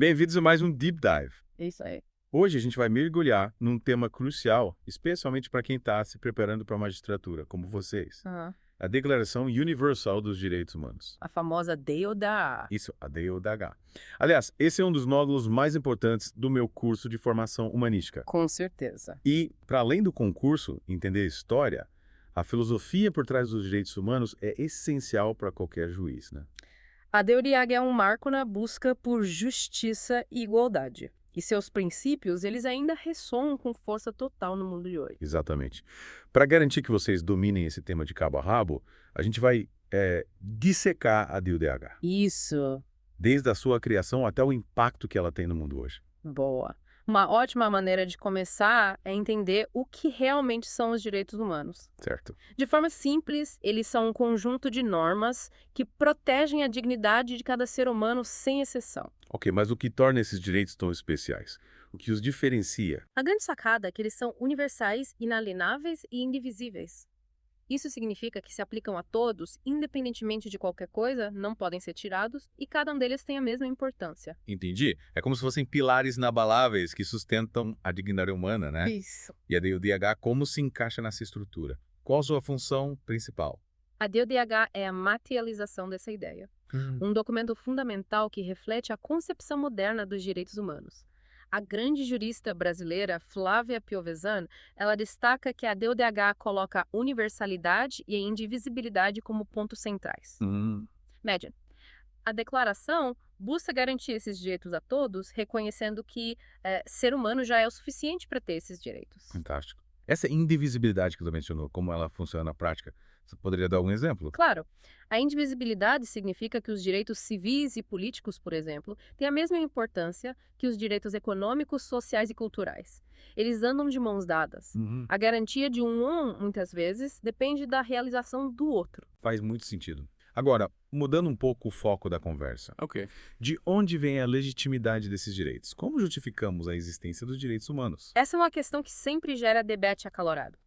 Bem-vindos a mais um Deep Dive. É isso aí. Hoje a gente vai mergulhar num tema crucial, especialmente para quem está se preparando para a magistratura, como vocês. Aham. A Declaração Universal dos Direitos Humanos. A famosa DODA. Isso, a DODH. Aliás, esse é um dos módulos mais importantes do meu curso de formação humanística. Com certeza. E, para além do concurso, entender a história, a filosofia por trás dos direitos humanos é essencial para qualquer juiz, né? A DODA é um marco na busca por justiça e igualdade. E seus princípios, eles ainda ressoam com força total no mundo de hoje. Exatamente. Para garantir que vocês dominem esse tema de cabo a rabo, a gente vai dissecar a DUDH, Isso. desde a sua criação até o impacto que ela tem no mundo hoje. Boa. Uma ótima maneira de começar é entender o que realmente são os direitos humanos. Certo. De forma simples, eles são um conjunto de normas que protegem a dignidade de cada ser humano sem exceção. Ok, mas o que torna esses direitos tão especiais? O que os diferencia? A grande sacada é que eles são universais, inalienáveis e indivisíveis. Isso significa que se aplicam a todos, independentemente de qualquer coisa, não podem ser tirados e cada um deles tem a mesma importância. Entendi. É como se fossem pilares inabaláveis que sustentam a dignidade humana, né? Isso. E a DUDH, como se encaixa nessa estrutura? Qual a sua função principal? A DODH é a materialização dessa ideia. Um documento fundamental que reflete a concepção moderna dos direitos humanos. A grande jurista brasileira Flávia Piovesan, ela destaca que a DODH coloca a universalidade e a indivisibilidade como pontos centrais. Imagine, a declaração busca garantir esses direitos a todos, reconhecendo que ser humano já é o suficiente para ter esses direitos. Fantástico. Essa indivisibilidade que você mencionou, como ela funciona na prática, você poderia dar algum exemplo? Claro, a indivisibilidade significa que os direitos civis e políticos, por exemplo, têm a mesma importância que os direitos econômicos, sociais e culturais. Eles andam de mãos dadas. A garantia de muitas vezes, depende da realização do outro. Faz muito sentido. Agora, mudando um pouco o foco da conversa. Ok. De onde vem a legitimidade desses direitos? Como justificamos a existência dos direitos humanos? Essa é uma questão que sempre gera debate acalorado.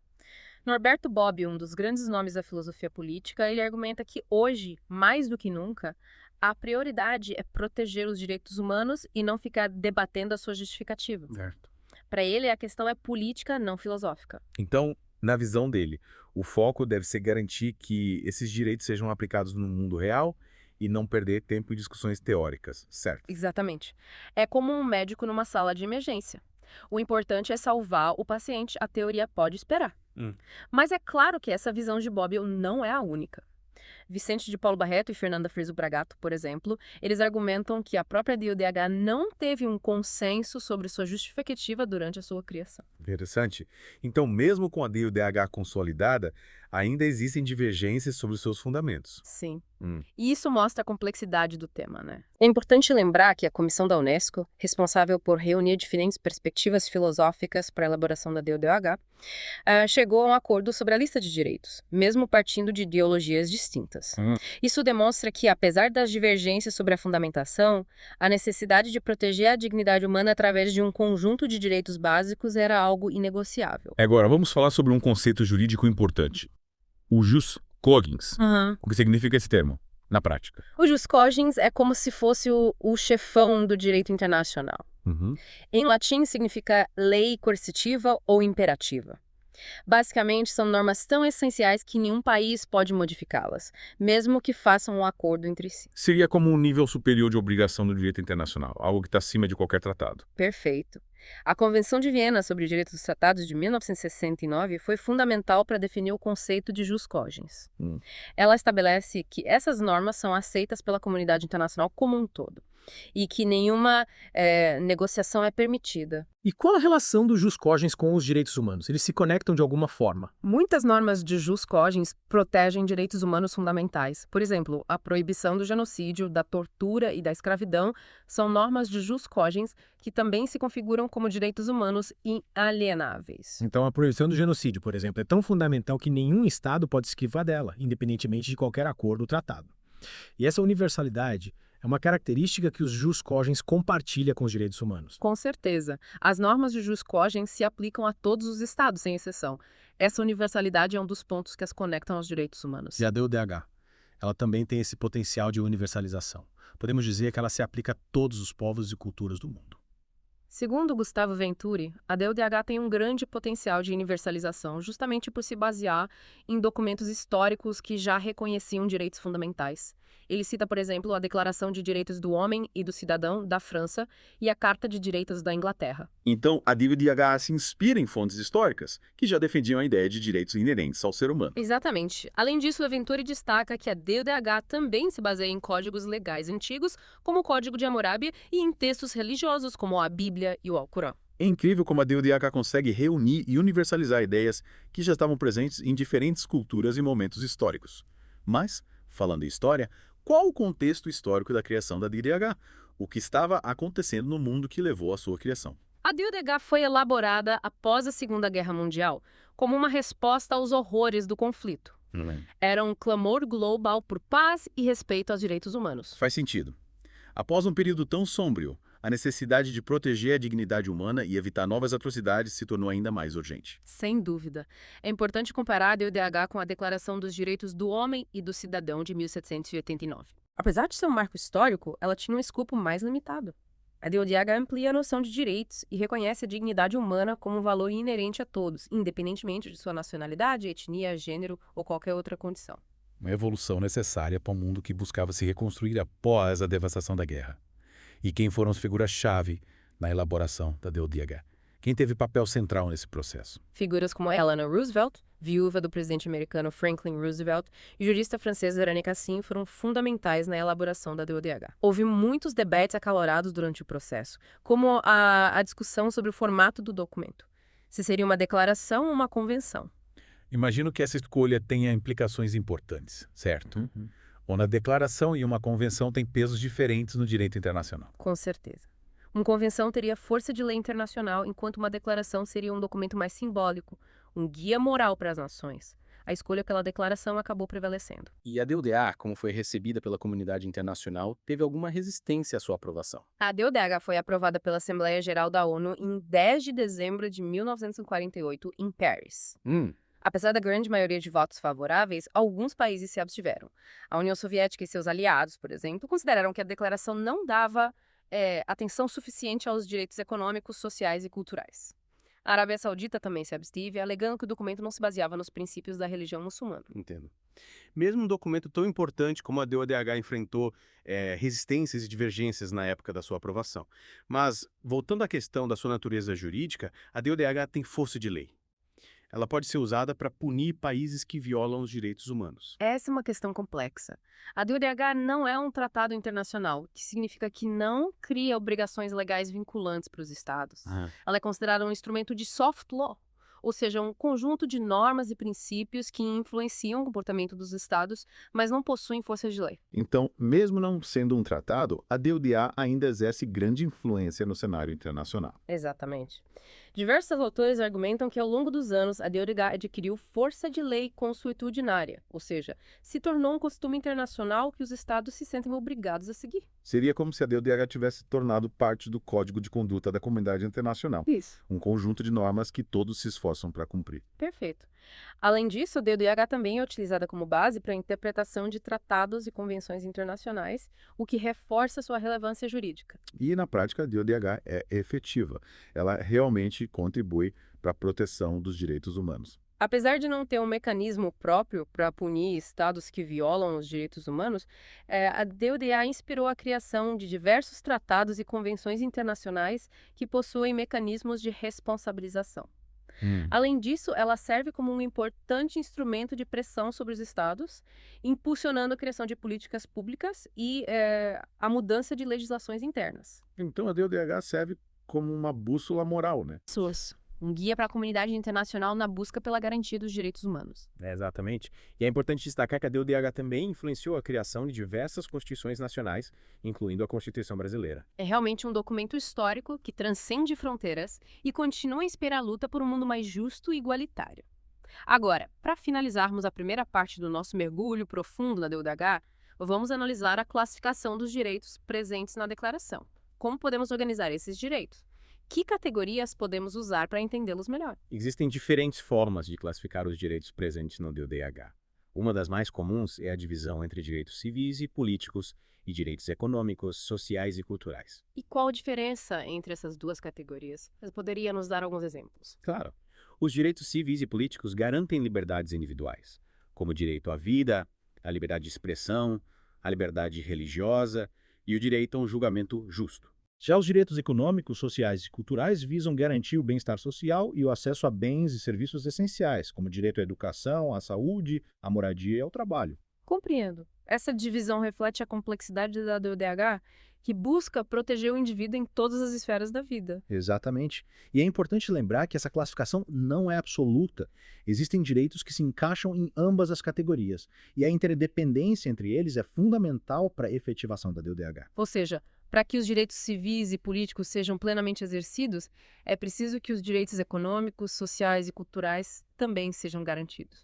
Norberto Bobbio, um dos grandes nomes da filosofia política, ele argumenta que hoje, mais do que nunca, a prioridade é proteger os direitos humanos e não ficar debatendo a sua justificativa. Certo. Para ele, a questão é política, não filosófica. Então, na visão dele, o foco deve ser garantir que esses direitos sejam aplicados no mundo real e não perder tempo em discussões teóricas, certo? Exatamente. É como um médico numa sala de emergência. O importante é salvar o paciente, a teoria pode esperar. Mas é claro que essa visão de Bobbio não é a única. Vicente de Paulo Barreto e Fernanda Friso Bragato, por exemplo, eles argumentam que a própria DODH não teve um consenso sobre sua justificativa durante a sua criação. Interessante. Então, mesmo com a DUDH consolidada, ainda existem divergências sobre os seus fundamentos. Sim. Hum. E isso mostra a complexidade do tema, né? É importante lembrar que a Comissão da Unesco, responsável por reunir diferentes perspectivas filosóficas para a elaboração da DODH, chegou a um acordo sobre a lista de direitos, mesmo partindo de ideologias distintas. Isso demonstra que, apesar das divergências sobre a fundamentação, a necessidade de proteger a dignidade humana através de um conjunto de direitos básicos era algo inegociável. Agora, vamos falar sobre um conceito jurídico importante. O jus cogens. O que significa esse termo, na prática? O jus cogens é como se fosse o chefão do direito internacional. Em latim, significa lei coercitiva ou imperativa. Basicamente, são normas tão essenciais que nenhum país pode modificá-las, mesmo que façam um acordo entre si. Seria como um nível superior de obrigação do direito internacional, algo que está acima de qualquer tratado. Perfeito. A Convenção de Viena sobre o Direito dos Tratados de 1969 foi fundamental para definir o conceito de jus cogens. Ela estabelece que essas normas são aceitas pela comunidade internacional como um todo e que nenhuma negociação é permitida. E qual a relação dos jus cogens com os direitos humanos? Eles se conectam de alguma forma? Muitas normas de jus cogens protegem direitos humanos fundamentais. Por exemplo, a proibição do genocídio, da tortura e da escravidão são normas de jus cogens que também se configuram como direitos humanos inalienáveis. Então a proibição do genocídio, por exemplo, é tão fundamental que nenhum Estado pode esquivar dela, independentemente de qualquer acordo ou tratado. E essa universalidade é uma característica que os jus cogens compartilha com os direitos humanos. Com certeza. As normas de jus cogens se aplicam a todos os estados, sem exceção. Essa universalidade é um dos pontos que as conectam aos direitos humanos. E a DUDH? ela também tem esse potencial de universalização. Podemos dizer que ela se aplica a todos os povos e culturas do mundo. Segundo Gustavo Venturi, a DODH tem um grande potencial de universalização justamente por se basear em documentos históricos que já reconheciam direitos fundamentais. Ele cita, por exemplo, a Declaração de Direitos do Homem e do Cidadão da França e a Carta de Direitos da Inglaterra. Então, a DODH se inspira em fontes históricas que já defendiam a ideia de direitos inerentes ao ser humano. Exatamente. Além disso, o Venturi destaca que a DODH também se baseia em códigos legais antigos, como o Código de Hammurabi, e em textos religiosos, como a Bíblia e o Alcorão. É incrível como a DODH consegue reunir e universalizar ideias que já estavam presentes em diferentes culturas e momentos históricos. Mas, falando em história, qual o contexto histórico da criação da DODH? O que estava acontecendo no mundo que levou à sua criação? A DODH foi elaborada após a Segunda Guerra Mundial como uma resposta aos horrores do conflito. Era um clamor global por paz e respeito aos direitos humanos. Faz sentido. Após um período tão sombrio, a necessidade de proteger a dignidade humana e evitar novas atrocidades se tornou ainda mais urgente. Sem dúvida. É importante comparar a DODH com a Declaração dos Direitos do Homem e do Cidadão de 1789. Apesar de ser um marco histórico, ela tinha um escopo mais limitado. A DODH amplia a noção de direitos e reconhece a dignidade humana como um valor inerente a todos, independentemente de sua nacionalidade, etnia, gênero ou qualquer outra condição. Uma evolução necessária para um mundo que buscava se reconstruir após a devastação da guerra. E quem foram as figuras-chave na elaboração da DODH? Quem teve papel central nesse processo? Figuras como Eleanor Roosevelt, viúva do presidente americano Franklin Roosevelt, e o jurista francês René Cassin foram fundamentais na elaboração da DODH. Houve muitos debates acalorados durante o processo, como a discussão sobre o formato do documento. Se seria uma declaração ou uma convenção. Imagino que essa escolha tenha implicações importantes, certo? Onde a declaração e uma convenção têm pesos diferentes no direito internacional. Com certeza. Uma convenção teria força de lei internacional, enquanto uma declaração seria um documento mais simbólico, um guia moral para as nações. A escolha pela declaração acabou prevalecendo. E a DODH, como foi recebida pela comunidade internacional, teve alguma resistência à sua aprovação? A DODH foi aprovada pela Assembleia Geral da ONU em 10 de dezembro de 1948, em Paris. Apesar da grande maioria de votos favoráveis, alguns países se abstiveram. A União Soviética e seus aliados, por exemplo, consideraram que a declaração não dava atenção suficiente aos direitos econômicos, sociais e culturais. A Arábia Saudita também se absteve, alegando que o documento não se baseava nos princípios da religião muçulmana. Entendo. Mesmo um documento tão importante como a DODH enfrentou resistências e divergências na época da sua aprovação. Mas, voltando à questão da sua natureza jurídica, a DODH tem força de lei. Ela pode ser usada para punir países que violam os direitos humanos. Essa é uma questão complexa. A DODH não é um tratado internacional, que significa que não cria obrigações legais vinculantes para os estados. Ela é considerada um instrumento de soft law, ou seja, um conjunto de normas e princípios que influenciam o comportamento dos estados, mas não possuem força de lei. Então, mesmo não sendo um tratado, a DODH ainda exerce grande influência no cenário internacional. Exatamente. Diversos autores argumentam que ao longo dos anos a DODH adquiriu força de lei consuetudinária, ou seja, se tornou um costume internacional que os estados se sentem obrigados a seguir. Seria como se a DODH tivesse tornado parte do Código de Conduta da Comunidade Internacional. Isso. Um conjunto de normas que todos se esforçam para cumprir. Perfeito. Além disso, a DODH também é utilizada como base para a interpretação de tratados e convenções internacionais, o que reforça sua relevância jurídica. E, na prática, a DODH é efetiva. Ela realmente contribui para a proteção dos direitos humanos. Apesar de não ter um mecanismo próprio para punir estados que violam os direitos humanos, a DODH inspirou a criação de diversos tratados e convenções internacionais que possuem mecanismos de responsabilização. Além disso, ela serve como um importante instrumento de pressão sobre os estados, impulsionando a criação de políticas públicas e a mudança de legislações internas. Então, a DODH serve como uma bússola moral, né? Um guia para a comunidade internacional na busca pela garantia dos direitos humanos. Exatamente. E é importante destacar que a DODH também influenciou a criação de diversas constituições nacionais, incluindo a Constituição Brasileira. É realmente um documento histórico que transcende fronteiras e continua a inspirar a luta por um mundo mais justo e igualitário. Agora, para finalizarmos a primeira parte do nosso mergulho profundo na DODH, vamos analisar a classificação dos direitos presentes na declaração. Como podemos organizar esses direitos? Que categorias podemos usar para entendê-los melhor? Existem diferentes formas de classificar os direitos presentes no DODH. Uma das mais comuns é a divisão entre direitos civis e políticos e direitos econômicos, sociais e culturais. E qual a diferença entre essas duas categorias? Você poderia nos dar alguns exemplos? Claro, os direitos civis e políticos garantem liberdades individuais, como o direito à vida, a liberdade de expressão, a liberdade religiosa e o direito a um julgamento justo. Já os direitos econômicos, sociais e culturais visam garantir o bem-estar social e o acesso a bens e serviços essenciais, como o direito à educação, à saúde, à moradia e ao trabalho. Compreendo. Essa divisão reflete a complexidade da DODH, que busca proteger o indivíduo em todas as esferas da vida. Exatamente. E é importante lembrar que essa classificação não é absoluta. Existem direitos que se encaixam em ambas as categorias, e a interdependência entre eles é fundamental para a efetivação da DODH. Ou seja, para que os direitos civis e políticos sejam plenamente exercidos, é preciso que os direitos econômicos, sociais e culturais também sejam garantidos.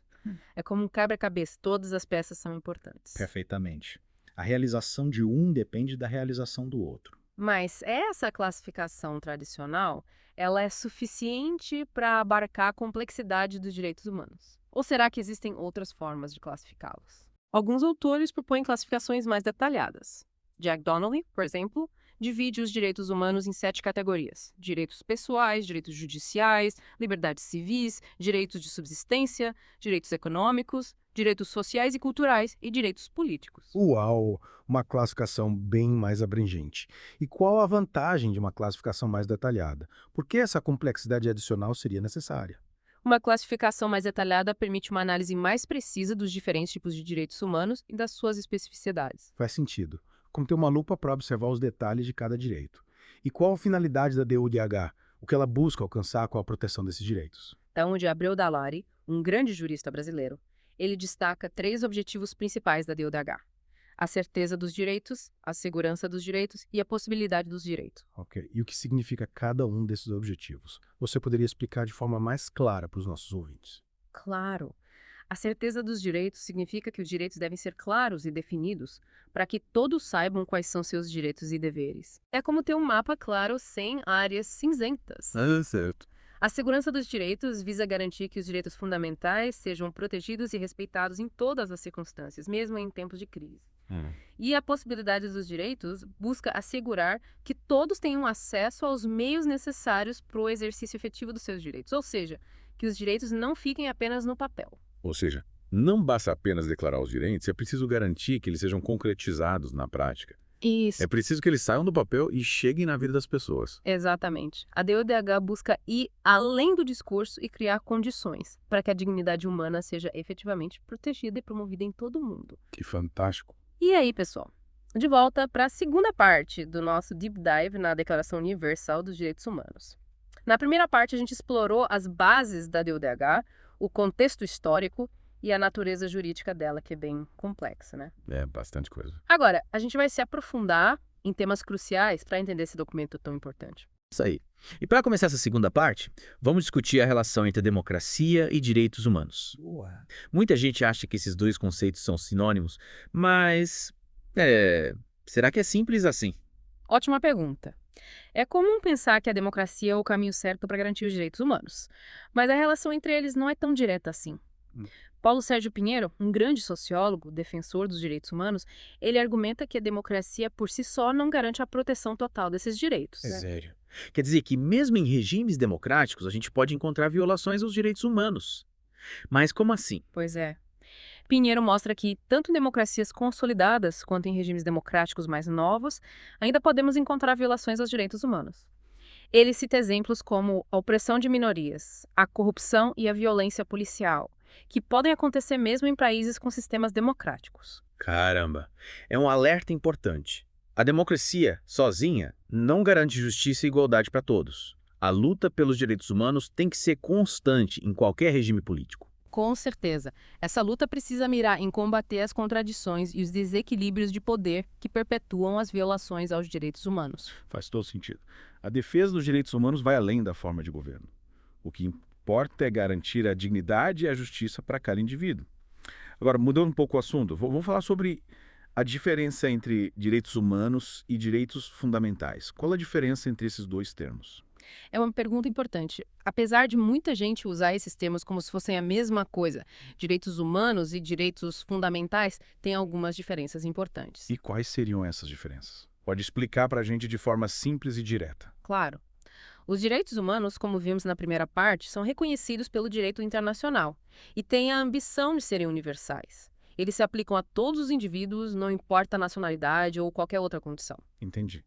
É como um quebra-cabeça, todas as peças são importantes. Perfeitamente. A realização de um depende da realização do outro. Mas essa classificação tradicional, ela é suficiente para abarcar a complexidade dos direitos humanos? Ou será que existem outras formas de classificá-los? Alguns autores propõem classificações mais detalhadas. Jack Donnelly, por exemplo, divide os direitos humanos em 7 categorias: direitos pessoais, direitos judiciais, liberdades civis, direitos de subsistência, direitos econômicos, direitos sociais e culturais e direitos políticos. Uau! Uma classificação bem mais abrangente. E qual a vantagem de uma classificação mais detalhada? Por que essa complexidade adicional seria necessária? Uma classificação mais detalhada permite uma análise mais precisa dos diferentes tipos de direitos humanos e das suas especificidades. Faz sentido. Como ter uma lupa para observar os detalhes de cada direito. E qual a finalidade da DODH? O que ela busca alcançar com a proteção desses direitos? Então, de Abreu Dallari, um grande jurista brasileiro, ele destaca 3 objetivos principais da DODH: a certeza dos direitos, a segurança dos direitos e a possibilidade dos direitos. Ok. E o que significa cada um desses objetivos? Você poderia explicar de forma mais clara para os nossos ouvintes? Claro. A certeza dos direitos significa que os direitos devem ser claros e definidos para que todos saibam quais são seus direitos e deveres. É como ter um mapa claro sem áreas cinzentas. Certo. A segurança dos direitos visa garantir que os direitos fundamentais sejam protegidos e respeitados em todas as circunstâncias, mesmo em tempos de crise. E a possibilidade dos direitos busca assegurar que todos tenham acesso aos meios necessários para o exercício efetivo dos seus direitos, ou seja, que os direitos não fiquem apenas no papel. Ou seja, não basta apenas declarar os direitos, é preciso garantir que eles sejam concretizados na prática. Isso. É preciso que eles saiam do papel e cheguem na vida das pessoas. Exatamente. A DODH busca ir além do discurso e criar condições para que a dignidade humana seja efetivamente protegida e promovida em todo o mundo. Que fantástico. E aí, pessoal? De volta para a segunda parte do nosso Deep Dive na Declaração Universal dos Direitos Humanos. Na primeira parte, a gente explorou as bases da DODH, o contexto histórico e a natureza jurídica dela, que é bem complexa, né? É, bastante coisa. Agora, a gente vai se aprofundar em temas cruciais para entender esse documento tão importante. Isso aí. E para começar essa segunda parte, vamos discutir a relação entre democracia e direitos humanos. Muita gente acha que esses dois conceitos são sinônimos, mas será que é simples assim? Ótima pergunta. É comum pensar que a democracia é o caminho certo para garantir os direitos humanos, mas a relação entre eles não é tão direta assim. Paulo Sérgio Pinheiro, um grande sociólogo, defensor dos direitos humanos, ele argumenta que a democracia por si só não garante a proteção total desses direitos. Sério. Quer dizer que mesmo em regimes democráticos a gente pode encontrar violações aos direitos humanos. Mas como assim? Pois é. Pinheiro mostra que, tanto em democracias consolidadas quanto em regimes democráticos mais novos, ainda podemos encontrar violações aos direitos humanos. Ele cita exemplos como a opressão de minorias, a corrupção e a violência policial, que podem acontecer mesmo em países com sistemas democráticos. Caramba, é um alerta importante. A democracia, sozinha, não garante justiça e igualdade para todos. A luta pelos direitos humanos tem que ser constante em qualquer regime político. Com certeza. Essa luta precisa mirar em combater as contradições e os desequilíbrios de poder que perpetuam as violações aos direitos humanos. Faz todo sentido. A defesa dos direitos humanos vai além da forma de governo. O que importa é garantir a dignidade e a justiça para cada indivíduo. Agora, mudando um pouco o assunto, vamos falar sobre a diferença entre direitos humanos e direitos fundamentais. Qual a diferença entre esses dois termos? É uma pergunta importante. Apesar de muita gente usar esses termos como se fossem a mesma coisa, direitos humanos e direitos fundamentais têm algumas diferenças importantes. E quais seriam essas diferenças? Pode explicar para a gente de forma simples e direta. Claro, os direitos humanos, como vimos na primeira parte, são reconhecidos pelo direito internacional e têm a ambição de serem universais. Eles se aplicam a todos os indivíduos, não importa a nacionalidade ou qualquer outra condição. Entendi.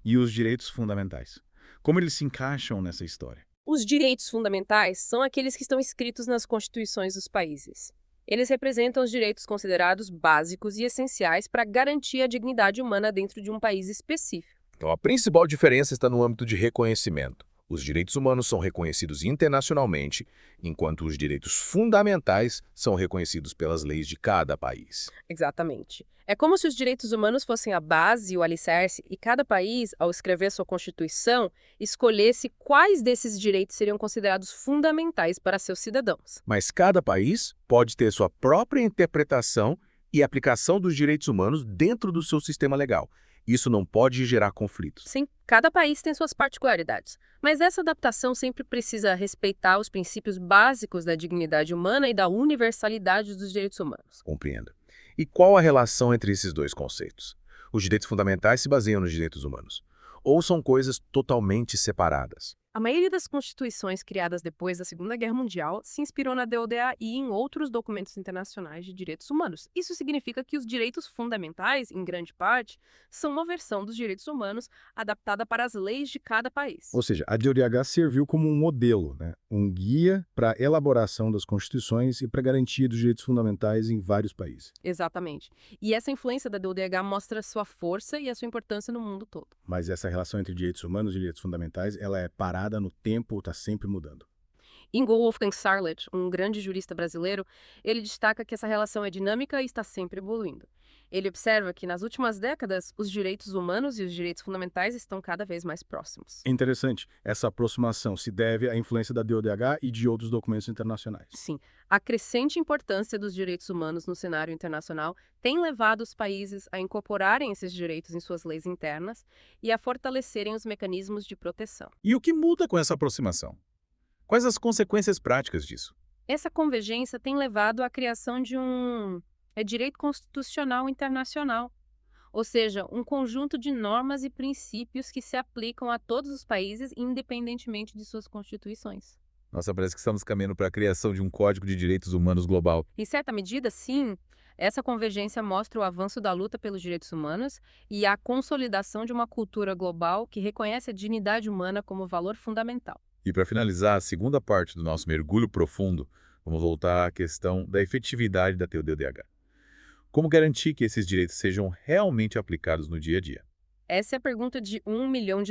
E os direitos fundamentais? Como eles se encaixam nessa história? Os direitos fundamentais são aqueles que estão escritos nas constituições dos países. Eles representam os direitos considerados básicos e essenciais para garantir a dignidade humana dentro de um país específico. Então, a principal diferença está no âmbito de reconhecimento. Os direitos humanos são reconhecidos internacionalmente, enquanto os direitos fundamentais são reconhecidos pelas leis de cada país. Exatamente. É como se os direitos humanos fossem a base e o alicerce, e cada país, ao escrever sua Constituição, escolhesse quais desses direitos seriam considerados fundamentais para seus cidadãos. Mas cada país pode ter sua própria interpretação e aplicação dos direitos humanos dentro do seu sistema legal. Isso não pode gerar conflitos. Sim, cada país tem suas particularidades, mas essa adaptação sempre precisa respeitar os princípios básicos da dignidade humana e da universalidade dos direitos humanos. Compreendo. E qual a relação entre esses dois conceitos? Os direitos fundamentais se baseiam nos direitos humanos, ou são coisas totalmente separadas? A maioria das constituições criadas depois da Segunda Guerra Mundial se inspirou na DODA e em outros documentos internacionais de direitos humanos. Isso significa que os direitos fundamentais, em grande parte, são uma versão dos direitos humanos adaptada para as leis de cada país. Ou seja, a DODH serviu como um modelo, né? Um guia para a elaboração das constituições e para a garantia dos direitos fundamentais em vários países. Exatamente. E essa influência da DODH mostra sua força e a sua importância no mundo todo. Mas essa relação entre direitos humanos e direitos fundamentais, ela é parada no tempo, está sempre mudando. Ingo Wolfgang Sarlet, um grande jurista brasileiro, ele destaca que essa relação é dinâmica e está sempre evoluindo. Ele observa que, nas últimas décadas, os direitos humanos e os direitos fundamentais estão cada vez mais próximos. Interessante. Essa aproximação se deve à influência da DODH e de outros documentos internacionais. Sim, a crescente importância dos direitos humanos no cenário internacional tem levado os países a incorporarem esses direitos em suas leis internas e a fortalecerem os mecanismos de proteção. E o que muda com essa aproximação? Quais as consequências práticas disso? Essa convergência tem levado à criação de direito constitucional internacional, ou seja, um conjunto de normas e princípios que se aplicam a todos os países, independentemente de suas constituições. Nossa, parece que estamos caminhando para a criação de um Código de Direitos Humanos global. Em certa medida, sim, essa convergência mostra o avanço da luta pelos direitos humanos e a consolidação de uma cultura global que reconhece a dignidade humana como valor fundamental. E para finalizar a segunda parte do nosso mergulho profundo, vamos voltar à questão da efetividade da TODH. Como garantir que esses direitos sejam realmente aplicados no dia a dia? Essa é a pergunta de $1 milhão.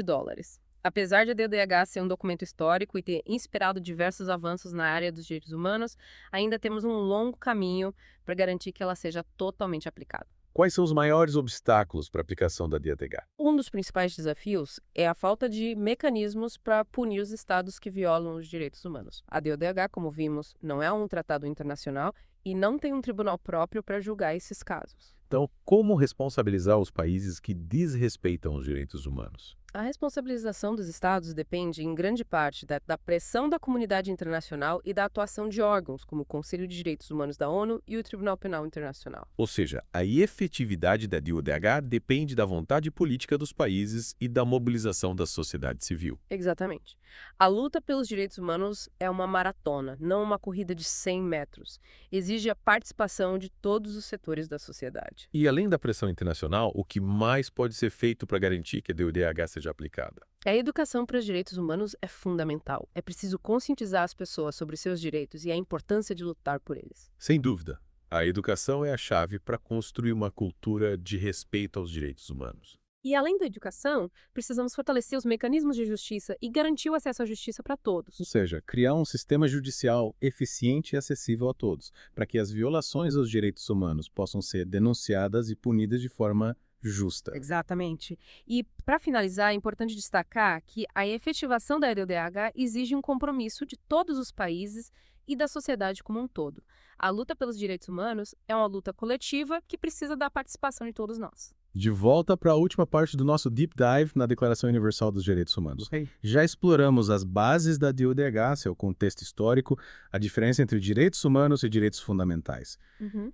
Apesar de a DODH ser um documento histórico e ter inspirado diversos avanços na área dos direitos humanos, ainda temos um longo caminho para garantir que ela seja totalmente aplicada. Quais são os maiores obstáculos para a aplicação da DODH? Um dos principais desafios é a falta de mecanismos para punir os estados que violam os direitos humanos. A DODH, como vimos, não é um tratado internacional e não tem um tribunal próprio para julgar esses casos. Então, como responsabilizar os países que desrespeitam os direitos humanos? A responsabilização dos estados depende, em grande parte, da pressão da comunidade internacional e da atuação de órgãos, como o Conselho de Direitos Humanos da ONU e o Tribunal Penal Internacional. Ou seja, a efetividade da DODH depende da vontade política dos países e da mobilização da sociedade civil. Exatamente. A luta pelos direitos humanos é uma maratona, não uma corrida de 100 metros. Exige a participação de todos os setores da sociedade. E além da pressão internacional, o que mais pode ser feito para garantir que a DODH seja aplicada? A educação para os direitos humanos é fundamental. É preciso conscientizar as pessoas sobre seus direitos e a importância de lutar por eles. Sem dúvida, a educação é a chave para construir uma cultura de respeito aos direitos humanos. E além da educação, precisamos fortalecer os mecanismos de justiça e garantir o acesso à justiça para todos. Ou seja, criar um sistema judicial eficiente e acessível a todos, para que as violações aos direitos humanos possam ser denunciadas e punidas de forma justa. Exatamente. E, para finalizar, é importante destacar que a efetivação da DODH exige um compromisso de todos os países e da sociedade como um todo. A luta pelos direitos humanos é uma luta coletiva que precisa da participação de todos nós. De volta para a última parte do nosso Deep Dive na Declaração Universal dos Direitos Humanos. Ok. Já exploramos as bases da DODH, seu contexto histórico, a diferença entre direitos humanos e direitos fundamentais,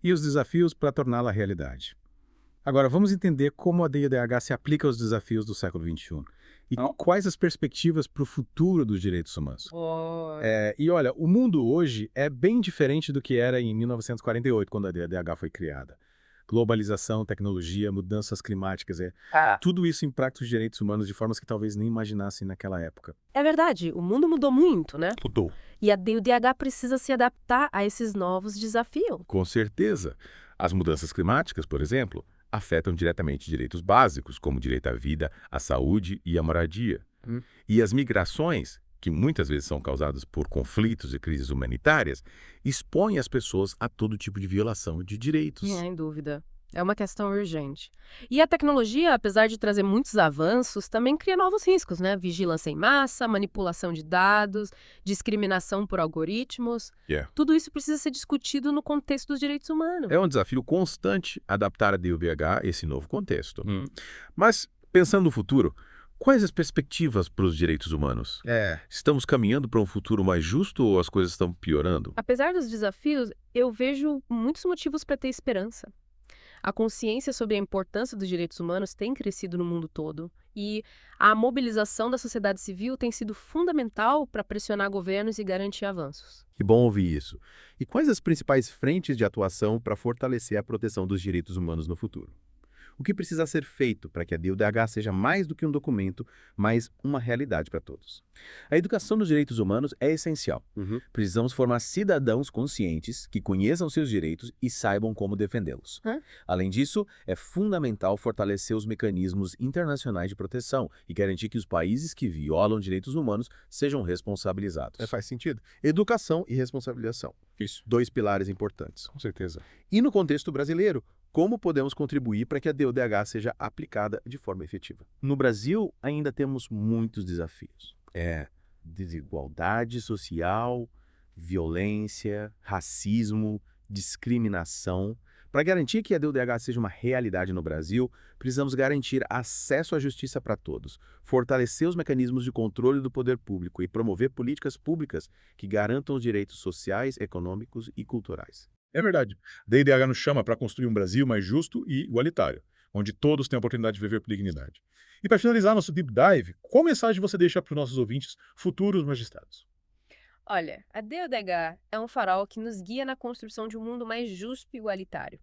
e os desafios para torná-la realidade. Agora, vamos entender como a DODH se aplica aos desafios do século XXI e quais as perspectivas para o futuro dos direitos humanos. E olha, o mundo hoje é bem diferente do que era em 1948, quando a DODH foi criada. Globalização, tecnologia, mudanças climáticas, tudo isso impacta os direitos humanos de formas que talvez nem imaginassem naquela época. É verdade, o mundo mudou muito, né? Mudou. E a DODH precisa se adaptar a esses novos desafios. Com certeza. As mudanças climáticas, por exemplo, afetam diretamente direitos básicos, como o direito à vida, à saúde e à moradia. E as migrações, que muitas vezes são causadas por conflitos e crises humanitárias, expõem as pessoas a todo tipo de violação de direitos. Sem dúvida. É uma questão urgente. E a tecnologia, apesar de trazer muitos avanços, também cria novos riscos, né? Vigilância em massa, manipulação de dados, discriminação por algoritmos. Tudo isso precisa ser discutido no contexto dos direitos humanos. É um desafio constante adaptar a DODH a esse novo contexto. Mas, pensando no futuro, quais as perspectivas para os direitos humanos? Estamos caminhando para um futuro mais justo ou as coisas estão piorando? Apesar dos desafios, eu vejo muitos motivos para ter esperança. A consciência sobre a importância dos direitos humanos tem crescido no mundo todo e a mobilização da sociedade civil tem sido fundamental para pressionar governos e garantir avanços. Que bom ouvir isso. E quais as principais frentes de atuação para fortalecer a proteção dos direitos humanos no futuro? O que precisa ser feito para que a DODH seja mais do que um documento, mas uma realidade para todos? A educação dos direitos humanos é essencial. Precisamos formar cidadãos conscientes que conheçam seus direitos e saibam como defendê-los. Além disso, é fundamental fortalecer os mecanismos internacionais de proteção e garantir que os países que violam direitos humanos sejam responsabilizados. Faz sentido. Educação e responsabilização. Isso. 2 pilares importantes. Com certeza. E no contexto brasileiro, como podemos contribuir para que a DODH seja aplicada de forma efetiva? No Brasil, ainda temos muitos desafios. Desigualdade social, violência, racismo, discriminação. Para garantir que a DODH seja uma realidade no Brasil, precisamos garantir acesso à justiça para todos, fortalecer os mecanismos de controle do poder público e promover políticas públicas que garantam os direitos sociais, econômicos e culturais. É verdade. A DODH nos chama para construir um Brasil mais justo e igualitário, onde todos têm a oportunidade de viver por dignidade. E para finalizar nosso Deep Dive, qual mensagem você deixa para os nossos ouvintes, futuros magistrados? Olha, a DODH é um farol que nos guia na construção de um mundo mais justo e igualitário.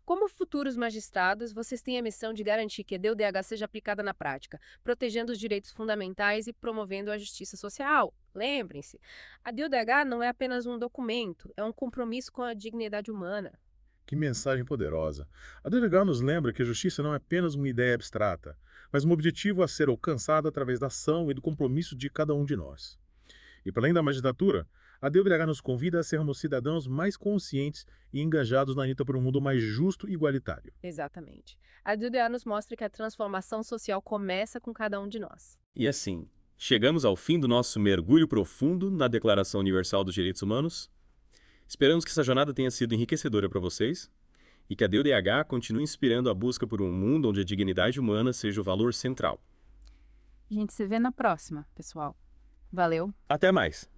Como futuros magistrados, vocês têm a missão de garantir que a DODH seja aplicada na prática, protegendo os direitos fundamentais e promovendo a justiça social. Lembrem-se, a DODH não é apenas um documento, é um compromisso com a dignidade humana. Que mensagem poderosa. A DODH nos lembra que a justiça não é apenas uma ideia abstrata, mas um objetivo a ser alcançado através da ação e do compromisso de cada um de nós. E para além da magistratura, a DODH nos convida a sermos cidadãos mais conscientes e engajados na luta por um mundo mais justo e igualitário. Exatamente. A DODH nos mostra que a transformação social começa com cada um de nós. E assim, chegamos ao fim do nosso mergulho profundo na Declaração Universal dos Direitos Humanos. Esperamos que essa jornada tenha sido enriquecedora para vocês e que a DODH continue inspirando a busca por um mundo onde a dignidade humana seja o valor central. A gente se vê na próxima, pessoal. Valeu! Até mais!